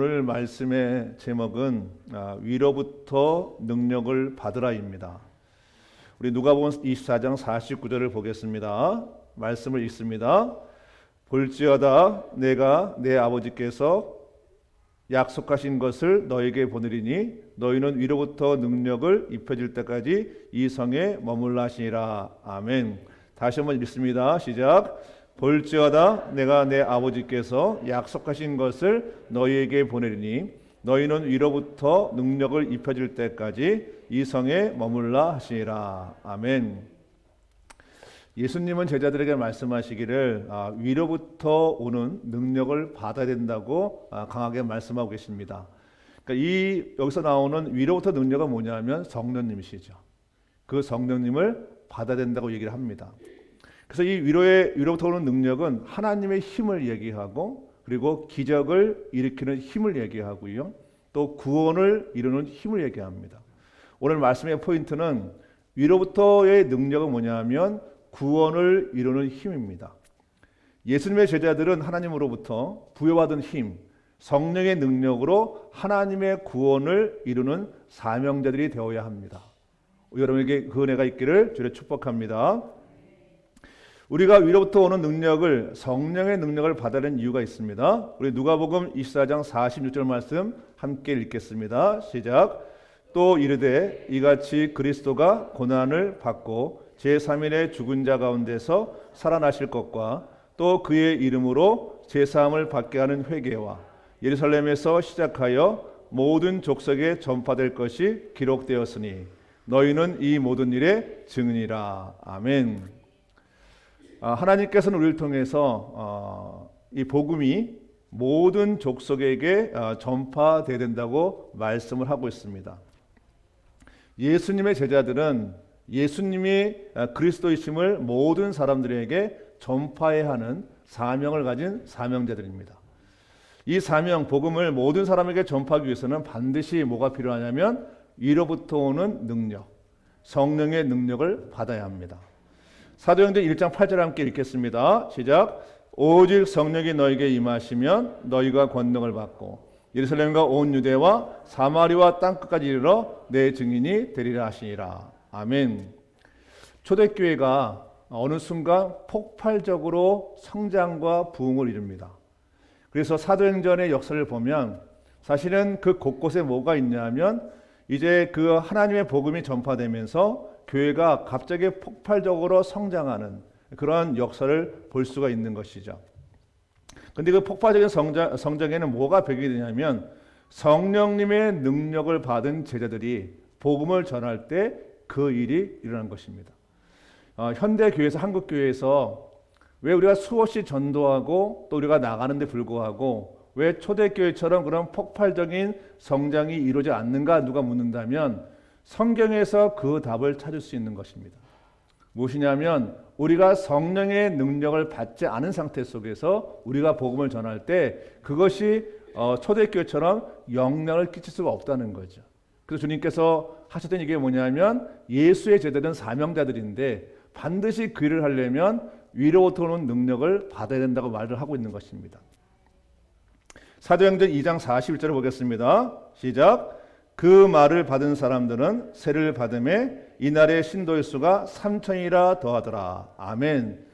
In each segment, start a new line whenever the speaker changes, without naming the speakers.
오늘 말씀의 제목은 위로부터 능력을 받으라입니다. 우리 누가복음 24장 49절을 보겠습니다. 말씀을 읽습니다. 볼지어다 내가 내 아버지께서 약속하신 것을 너에게 보내리니 너희는 위로부터 능력을 입혀질 때까지 이 성에 머물라 하시니라. 아멘. 다시 한번 읽습니다. 시작. 볼지어다 내가 내 아버지께서 약속하신 것을 너희에게 보내리니 너희는 위로부터 능력을 입혀질 때까지 이 성에 머물라 하시니라. 아멘. 예수님은 제자들에게 말씀하시기를 위로부터 오는 능력을 받아야 된다고 강하게 말씀하고 계십니다. 그러니까 여기서 나오는 위로부터 능력은 뭐냐면 성령님이시죠. 그 성령님을 받아야 된다고 얘기를 합니다. 그래서 이 위로부터 오는 능력은 하나님의 힘을 얘기하고, 그리고 기적을 일으키는 힘을 얘기하고요, 또 구원을 이루는 힘을 얘기합니다. 오늘 말씀의 포인트는 위로부터의 능력은 뭐냐면 구원을 이루는 힘입니다. 예수님의 제자들은 하나님으로부터 부여받은 힘, 성령의 능력으로 하나님의 구원을 이루는 사명자들이 되어야 합니다. 여러분에게 그 은혜가 있기를 주로 축복합니다. 우리가 위로부터 오는 능력을, 성령의 능력을 받아내는 이유가 있습니다. 우리 누가복음 24장 46절 말씀 함께 읽겠습니다. 시작. 또 이르되 이같이 그리스도가 고난을 받고 제3일에 죽은 자 가운데서 살아나실 것과 또 그의 이름으로 제사함을 받게 하는 회개와 예루살렘에서 시작하여 모든 족속에 전파될 것이 기록되었으니 너희는 이 모든 일의 증인이라. 아멘. 하나님께서는 우리를 통해서 이 복음이 모든 족속에게 전파되어야 된다고 말씀을 하고 있습니다. 예수님의 제자들은 예수님이 그리스도이심을 모든 사람들에게 전파해야 하는 사명을 가진 사명자들입니다. 이 사명, 복음을 모든 사람에게 전파하기 위해서는 반드시 뭐가 필요하냐면 위로부터 오는 능력, 성령의 능력을 받아야 합니다. 사도행전 1장 8절 함께 읽겠습니다. 시작. 오직 성령이 너에게 임하시면 너희가 권능을 받고 예루살렘과 온 유대와 사마리아 땅끝까지 이르러 내 증인이 되리라 하시니라. 아멘. 초대교회가 어느 순간 폭발적으로 성장과 부흥을 이룹니다. 그래서 사도행전의 역사를 보면 사실은 그 곳곳에 뭐가 있냐면 이제 그 하나님의 복음이 전파되면서 교회가 갑자기 폭발적으로 성장하는 그러한 역사를 볼 수가 있는 것이죠. 그런데 그 폭발적인 성장에는 뭐가 배경이 되냐면 성령님의 능력을 받은 제자들이 복음을 전할 때 그 일이 일어난 것입니다. 현대 교회에서, 한국 교회에서 왜 우리가 수없이 전도하고 또 우리가 나가는데 불구하고 왜 초대교회처럼 그런 폭발적인 성장이 이루어지지 않는가 누가 묻는다면 성경에서 그 답을 찾을 수 있는 것입니다. 무엇이냐면 우리가 성령의 능력을 받지 않은 상태 속에서 우리가 복음을 전할 때 그것이 초대교회처럼 영향을 끼칠 수가 없다는 거죠. 그래서 주님께서 하셨던 얘기가 뭐냐면 예수의 제자들은 사명자들인데 반드시 그 일을 하려면 위로부터 오는 능력을 받아야 된다고 말을 하고 있는 것입니다. 사도행전 2장 41절을 보겠습니다. 시작. 그 말을 받은 사람들은 세를 받음에 이날의 신도의 수가 3천이라 더하더라. 아멘.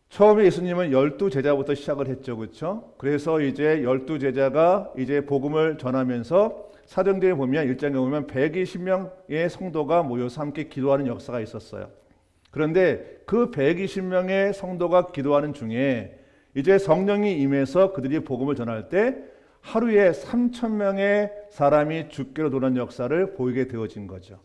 처음에 예수님은 12제자부터 시작을 했죠. 그렇죠? 그래서 이제 12제자가 이제 복음을 전하면서 사도행전에 보면 1장에 보면 120명의 성도가 모여서 함께 기도하는 역사가 있었어요. 그런데 그 120명의 성도가 기도하는 중에 이제 성령이 임해서 그들이 복음을 전할 때 하루에 3,000명의 사람이 주께로 도는 역사를 보이게 되어진 거죠.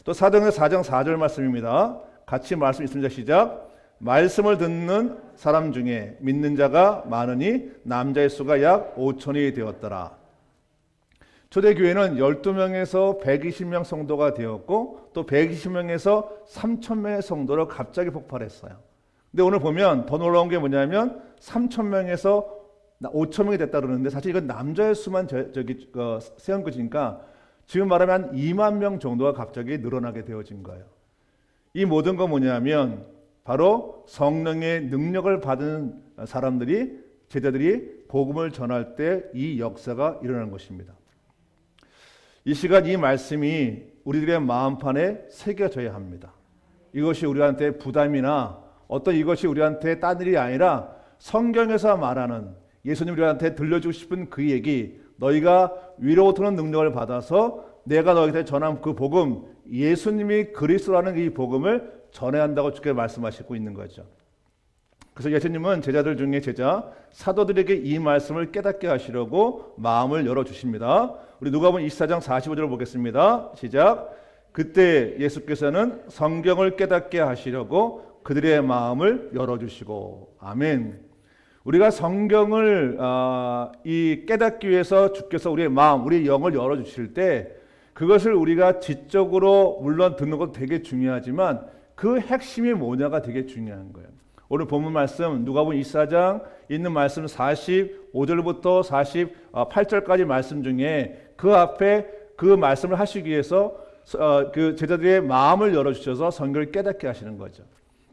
또 사도행전 4장 4절 말씀입니다. 같이 말씀 있습니다. 시작. 말씀을 듣는 사람 중에 믿는 자가 많으니 남자의 수가 약 5천이 되었더라. 초대교회는 12명에서 120명 성도가 되었고 또 120명에서 3,000명의 성도로 갑자기 폭발했어요. 근데 오늘 보면 더 놀라운 게 뭐냐면 3,000명에서 5,000명이 됐다 그러는데 사실 이건 남자의 수만 세운 것이니까 지금 말하면 한 2만 명 정도가 갑자기 늘어나게 되어진 거예요. 이 모든 건 뭐냐면 바로 성령의 능력을 받은 사람들이 제자들이 복음을 전할 때 이 역사가 일어나는 것입니다. 이 시간 이 말씀이 우리들의 마음판에 새겨져야 합니다. 이것이 우리한테 부담이나 어떤 이것이 우리한테 딴 일이 아니라 성경에서 말하는 예수님 우리한테 들려주고 싶은 그 얘기, 너희가 위로부터는 능력을 받아서 내가 너희한테 전한 그 복음, 예수님이 그리스도라는 이 복음을 전해야 한다고 주께서 말씀하시고 있는 거죠. 그래서 예수님은 제자들 중에 제자 사도들에게 이 말씀을 깨닫게 하시려고 마음을 열어주십니다. 우리 누가복음 24장 45절을 보겠습니다. 시작. 그때 예수께서는 성경을 깨닫게 하시려고 그들의 마음을 열어주시고. 아멘. 우리가 성경을 깨닫기 위해서 주께서 우리의 마음, 우리의 영을 열어주실 때 그것을 우리가 지적으로 물론 듣는 것도 되게 중요하지만 그 핵심이 뭐냐가 되게 중요한 거예요. 오늘 본문 말씀 누가복음 24장 있는 말씀 45절부터 48절까지 말씀 중에 그 앞에 그 말씀을 하시기 위해서 그 제자들의 마음을 열어주셔서 성경을 깨닫게 하시는 거죠.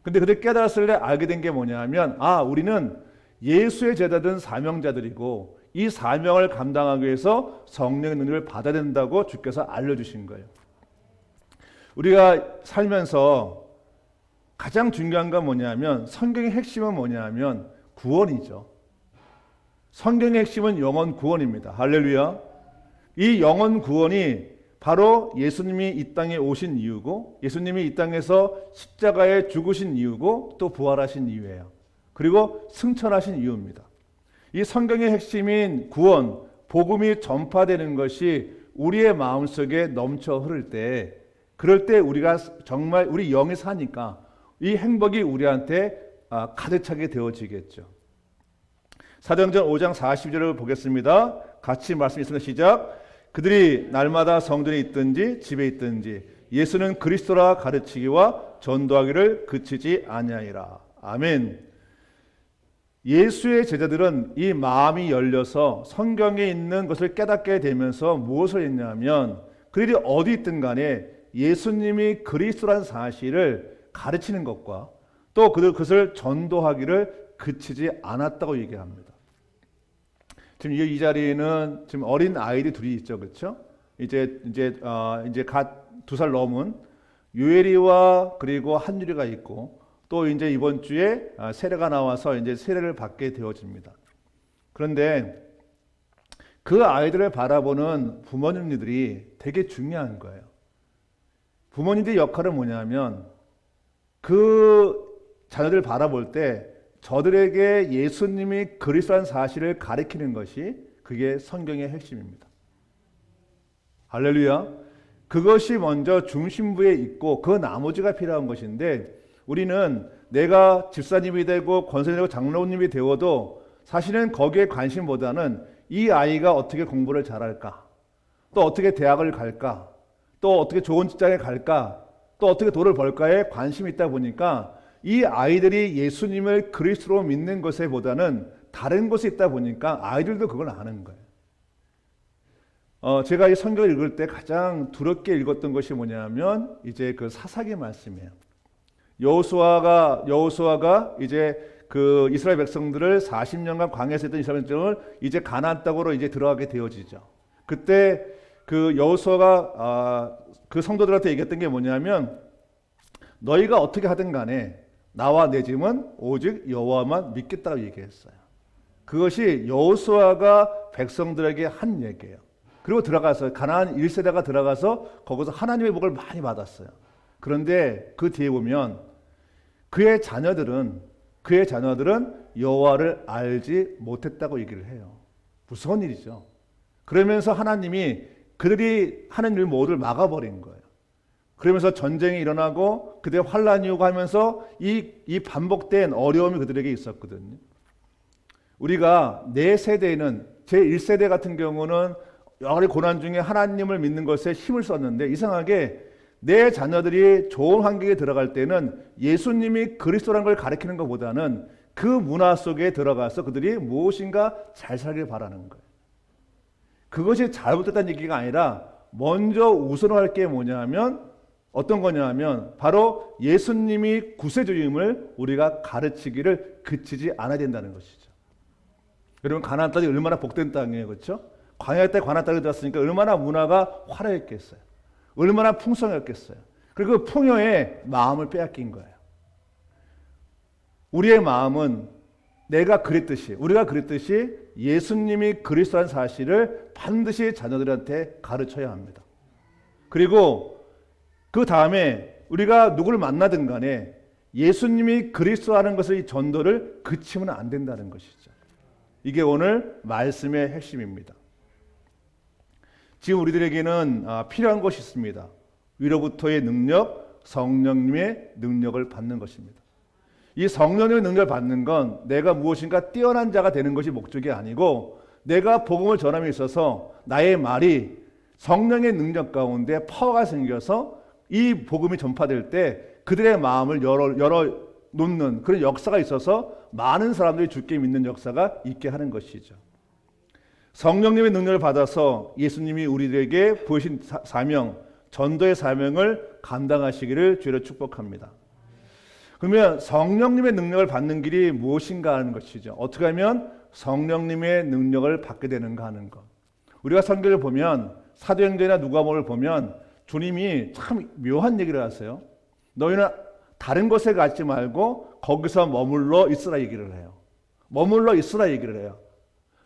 근데 그들 깨달았을 때 알게 된 게 뭐냐 하면 우리는 예수의 제자들은 사명자들이고 이 사명을 감당하기 위해서 성령의 능력을 받아야 된다고 주께서 알려주신 거예요. 우리가 살면서 가장 중요한 건 뭐냐면 성경의 핵심은 뭐냐면 구원이죠. 성경의 핵심은 영원 구원입니다. 할렐루야. 이 영원 구원이 바로 예수님이 이 땅에 오신 이유고 예수님이 이 땅에서 십자가에 죽으신 이유고 또 부활하신 이유예요. 그리고 승천하신 이유입니다. 이 성경의 핵심인 구원, 복음이 전파되는 것이 우리의 마음속에 넘쳐 흐를 때 그럴 때 우리가 정말 우리 영이 사니까 이 행복이 우리한테 가득 차게 되어지겠죠. 사도행전 5장 40절을 보겠습니다. 같이 말씀 있습니다. 시작. 그들이 날마다 성전에 있든지 집에 있든지 예수는 그리스도라 가르치기와 전도하기를 그치지 아니하니라. 아멘. 예수의 제자들은 이 마음이 열려서 성경에 있는 것을 깨닫게 되면서 무엇을 했냐면 그들이 어디 있든 간에 예수님이 그리스도라는 사실을 가르치는 것과 또 그것을 전도하기를 그치지 않았다고 얘기합니다. 지금 이 자리에는 지금 어린 아이들이 둘이 있죠, 그렇죠? 이제 갓 2살 넘은 유엘이와 그리고 한유리가 있고 또 이제 이번 주에 세례가 나와서 이제 세례를 받게 되어집니다. 그런데 그 아이들을 바라보는 부모님들이 되게 중요한 거예요. 부모님들의 역할은 뭐냐면 그 자녀들 바라볼 때 저들에게 예수님이 그리스도라는 사실을 가르치는 것이 그게 성경의 핵심입니다. 할렐루야. 그것이 먼저 중심부에 있고 그 나머지가 필요한 것인데 우리는 내가 집사님이 되고 권사님이 되고 장로님이 되어도 사실은 거기에 관심보다는 이 아이가 어떻게 공부를 잘할까, 또 어떻게 대학을 갈까, 또 어떻게 좋은 직장에 갈까, 또 어떻게 돈을 벌까에 관심이 있다 보니까 이 아이들이 예수님을 그리스도로 믿는 것에 보다는 다른 것이 있다 보니까 아이들도 그걸 아는 거예요. 제가 이 성경을 읽을 때 가장 두렵게 읽었던 것이 뭐냐면 이제 그 사사기 말씀이에요. 여호수아가 이제 그 이스라엘 백성들을 40년간 광야에서 있던 이스라엘 백성을 이제 가나안 땅으로 이제 들어가게 되어지죠. 그때 그 여호수아가 그 성도들한테 얘기했던 게 뭐냐면 너희가 어떻게 하든 간에 나와 내 집은 오직 여호와만 믿겠다고 얘기했어요. 그것이 여호수아가 백성들에게 한 얘기예요. 그리고 들어가서 가나안 1세대가 들어가서 거기서 하나님의 복을 많이 받았어요. 그런데 그 뒤에 보면 그의 자녀들은 여호와를 알지 못했다고 얘기를 해요. 무서운 일이죠. 그러면서 하나님이 그들이 하는 일 모두를 막아버린 거예요. 그러면서 전쟁이 일어나고 그들의 환란이 오고 하면서 이 반복된 어려움이 그들에게 있었거든요. 우리가 내 세대에는 제1세대 같은 경우는 여러 가지 고난 중에 하나님을 믿는 것에 힘을 썼는데 이상하게 내 자녀들이 좋은 환경에 들어갈 때는 예수님이 그리스도라는 걸 가르치는 것보다는 그 문화 속에 들어가서 그들이 무엇인가 잘 살길 바라는 거예요. 그것이 잘못됐다는 얘기가 아니라 먼저 우선으로 할 게 뭐냐면 어떤 거냐면 바로 예수님이 구세주임을 우리가 가르치기를 그치지 않아야 된다는 것이죠. 여러분 가나안 땅이 얼마나 복된 땅이에요, 그렇죠? 광야 때 가나안 땅에 들었으니까 얼마나 문화가 화려했겠어요. 얼마나 풍성했겠어요. 그리고 그 풍요의 마음을 빼앗긴 거예요. 우리의 마음은 우리가 그랬듯이 예수님이 그리스도라는 사실을 반드시 자녀들한테 가르쳐야 합니다. 그리고 그 다음에 우리가 누구를 만나든 간에 예수님이 그리스도라는 것을 이 전도를 그치면 안 된다는 것이죠. 이게 오늘 말씀의 핵심입니다. 지금 우리들에게는 필요한 것이 있습니다. 위로부터의 능력, 성령님의 능력을 받는 것입니다. 이 성령님의 능력을 받는 건 내가 무엇인가 뛰어난 자가 되는 것이 목적이 아니고 내가 복음을 전함에 있어서 나의 말이 성령의 능력 가운데 파워가 생겨서 이 복음이 전파될 때 그들의 마음을 열어 놓는 그런 역사가 있어서 많은 사람들이 주께 믿는 역사가 있게 하는 것이죠. 성령님의 능력을 받아서 예수님이 우리들에게 부으신 사명, 전도의 사명을 감당하시기를 주로 축복합니다. 그러면 성령님의 능력을 받는 길이 무엇인가 하는 것이죠. 어떻게 하면 성령님의 능력을 받게 되는가 하는 것. 우리가 성경을 보면 사도행전이나 누가복음을 보면 주님이 참 묘한 얘기를 하세요. 너희는 다른 곳에 가지 말고 거기서 머물러 있으라 얘기를 해요. 머물러 있으라 얘기를 해요.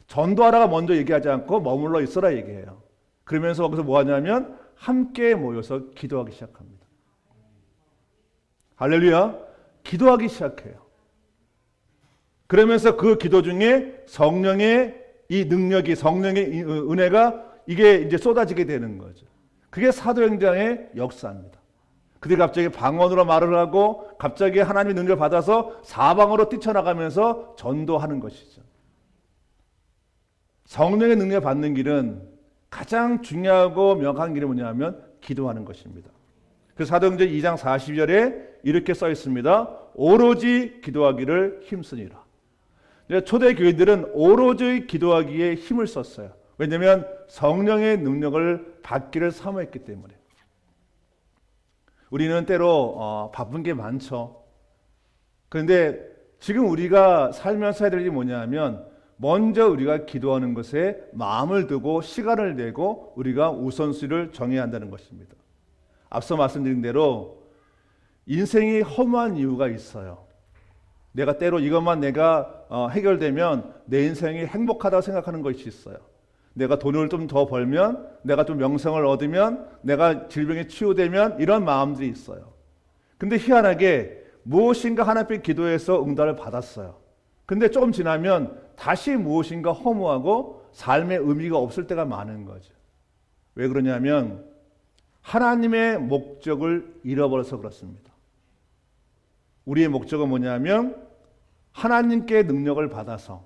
전도하라가 먼저 얘기하지 않고 머물러 있으라 얘기해요. 그러면서 거기서 뭐 하냐면 함께 모여서 기도하기 시작합니다. 할렐루야. 기도하기 시작해요. 그러면서 그 기도 중에 성령의 이 능력이, 성령의 은혜가 이게 이제 쏟아지게 되는 거죠. 그게 사도행전의 역사입니다. 그들이 갑자기 방언으로 말을 하고 갑자기 하나님의 능력을 받아서 사방으로 뛰쳐나가면서 전도하는 것이죠. 성령의 능력을 받는 길은 가장 중요하고 명확한 길이 뭐냐면 기도하는 것입니다. 그래서 사도행전 2장 40절에 이렇게 써 있습니다. 오로지 기도하기를 힘쓰니라. 초대 교회들은 오로지 기도하기에 힘을 썼어요. 왜냐하면 성령의 능력을 받기를 사모했기 때문에. 우리는 때로 바쁜 게 많죠. 그런데 지금 우리가 살면서 해야 될 일이 뭐냐면 먼저 우리가 기도하는 것에 마음을 두고 시간을 내고 우리가 우선순위를 정해야 한다는 것입니다. 앞서 말씀드린 대로 인생이 허무한 이유가 있어요. 내가 때로 이것만 내가 해결되면 내 인생이 행복하다고 생각하는 것이 있어요. 내가 돈을 좀 더 벌면, 내가 좀 명성을 얻으면, 내가 질병에 치유되면 이런 마음들이 있어요. 근데 희한하게 무엇인가 하나님께 기도해서 응답을 받았어요. 근데 조금 지나면 다시 무엇인가 허무하고 삶의 의미가 없을 때가 많은 거죠. 왜 그러냐면 하나님의 목적을 잃어버려서 그렇습니다. 우리의 목적은 뭐냐면 하나님께 능력을 받아서,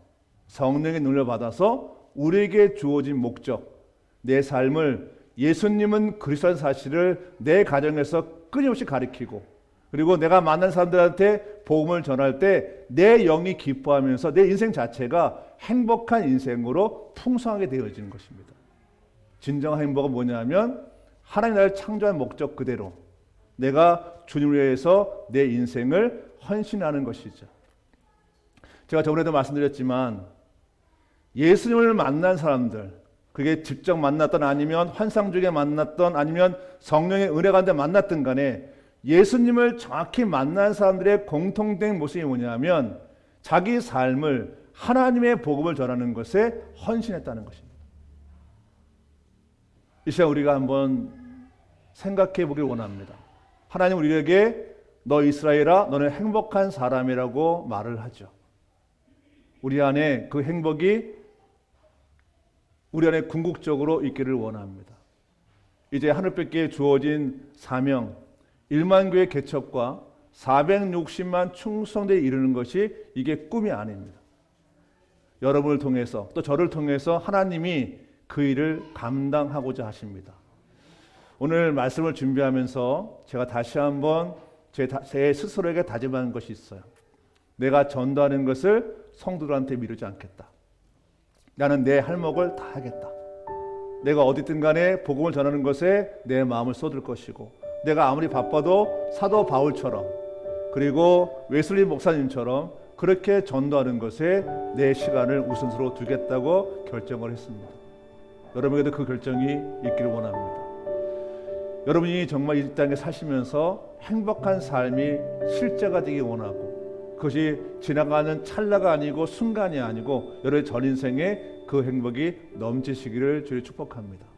성령의 능력을 받아서 우리에게 주어진 목적, 내 삶을 예수님은 그리스도라는 사실을 내 가정에서 끊임없이 가르치고, 그리고 내가 만난 사람들한테 복음을 전할 때 내 영이 기뻐하면서 내 인생 자체가 행복한 인생으로 풍성하게 되어지는 것입니다. 진정한 행복은 뭐냐면 하나님 나를 창조한 목적 그대로 내가 주님을 위해서 내 인생을 헌신하는 것이죠. 제가 저번에도 말씀드렸지만 예수님을 만난 사람들, 그게 직접 만났던 아니면 환상 중에 만났던 아니면 성령의 은혜 가운데 만났던 간에 예수님을 정확히 만난 사람들의 공통된 모습이 뭐냐면 자기 삶을 하나님의 복음을 전하는 것에 헌신했다는 것입니다. 이 시간 우리가 한번 생각해 보길 원합니다. 하나님 우리에게 너 이스라엘아 너는 행복한 사람이라고 말을 하죠. 우리 안에 그 행복이 우리 안에 궁극적으로 있기를 원합니다. 이제 하늘밖에 주어진 사명 1만 교회 개척과 460만 충성대에 이르는 것이 이게 꿈이 아닙니다. 여러분을 통해서 또 저를 통해서 하나님이 그 일을 감당하고자 하십니다. 오늘 말씀을 준비하면서 제가 다시 한번 제 스스로에게 다짐하는 것이 있어요. 내가 전도하는 것을 성도들한테 미루지 않겠다. 나는 내 할 몫을 다 하겠다. 내가 어디든 간에 복음을 전하는 것에 내 마음을 쏟을 것이고 내가 아무리 바빠도 사도 바울처럼 그리고 웨슬리 목사님처럼 그렇게 전도하는 것에 내 시간을 우선으로 두겠다고 결정을 했습니다. 여러분에게도 그 결정이 있기를 원합니다. 여러분이 정말 이 땅에 사시면서 행복한 삶이 실제가 되기 원하고, 그것이 지나가는 찰나가 아니고 순간이 아니고 여러분의 전 인생에 그 행복이 넘치시기를 주의 축복합니다.